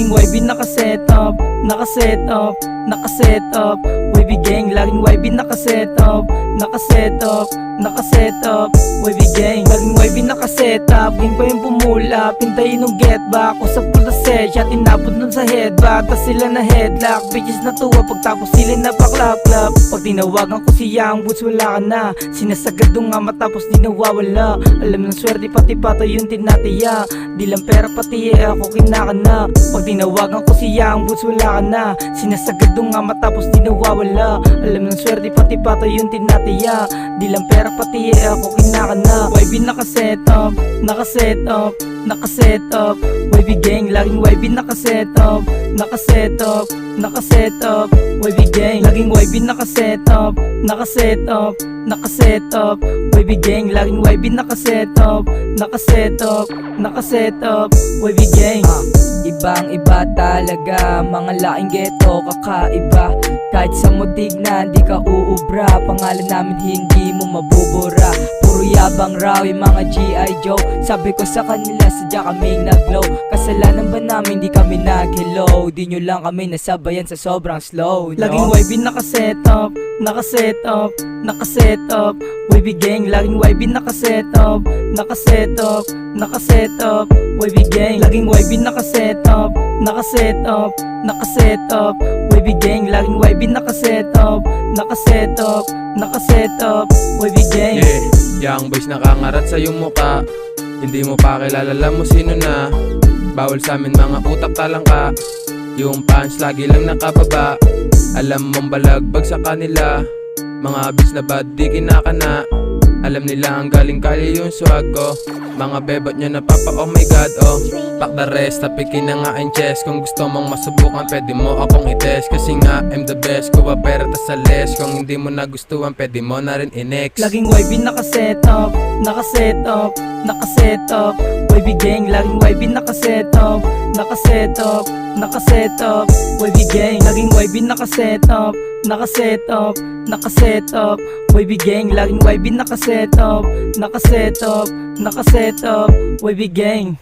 Laging YB nakaset up, nakaset up, nakaset up. YB gang, laging YB nakaset up, nakaset up, nakaset up. YB gang, laging YB nakaset up. Gang pa yung pumula, pintayin nung get back. Usap ko na sesya, tinapod nun sa headback. Tas sila na headlock, bitches natuwa pagtapos sila na paklap-klap. Pag tinawagan ko si Young Boots, wala ka na. Sinasagad nga matapos di nawawala. Alam ng swerte pati pato yung tinatiya. Di lang pera pati ako kinakana. Pag tinawagan ko si Young Boots, wala ka na. Sinasagad nga matapos di nawawala. Alam ng swerte pati pato yung tinatiya. Di lang pera pati ako kinakana. YB nakaset up, nakaset up, nakaset up. YB gang, laging YB nakaset up, nakaset up, nakaset up. YB gang, laging YB nakaset up, nakaset up, nakaset up. YB gang, laging YB nakaset up, nakaset up, nakaset up. YB gang. Ibang iba talaga, mga laking ghetto kakaiba. Kahit sa mutig na di ka uubra, pangalan namin hindi mo mabubura. Puro yabang raw yung mga G.I. Joe. Sabi ko sa kanila sadya kaming nag-glow. Kasalanan ba namin di kami nag-hello? Di nyo lang kami nasabayan sa sobrang slow, no? Laging YB nakaset up, nakaset up, nakaset up. YB gang, laging YB nakaset up, nakaset up, nakaset up. YB gang, laging YB nakaset up, nakaset up, nakaset up. YB gang, laging YB nakaset up, nakaset up, nakaset up. YB gang. Young boys nakangarat sa iyong muka. Hindi mo pa kilala, alam mo sino na. Bawal sa amin mga utak talangka. Yung punch lagi lang nakababa. Alam mong balagbag sa kanila. Mga abis na bad di kinakana. Alam nila ang galing kali yung swag ko. Mga bebot nyo napapa oh my god oh. Pack the rest, tapikin na nga ang chest. Kung gusto mong masubukan pwede mo akong i-test. Kasi nga I'm the best, kuha pera tas sa less. Kung hindi mo nagustuhan pwede mo na rin i-next. Laging YB nakaset up, nakaset up, nakaset up. YB gang, laging YB nakaset up, nakaset up, nakaset up. YB gang, laging YB nakaset up, nakaset up, nakaset up. YB gang, laging YB nakaset up, nakaset up, nakaset up. YB gang.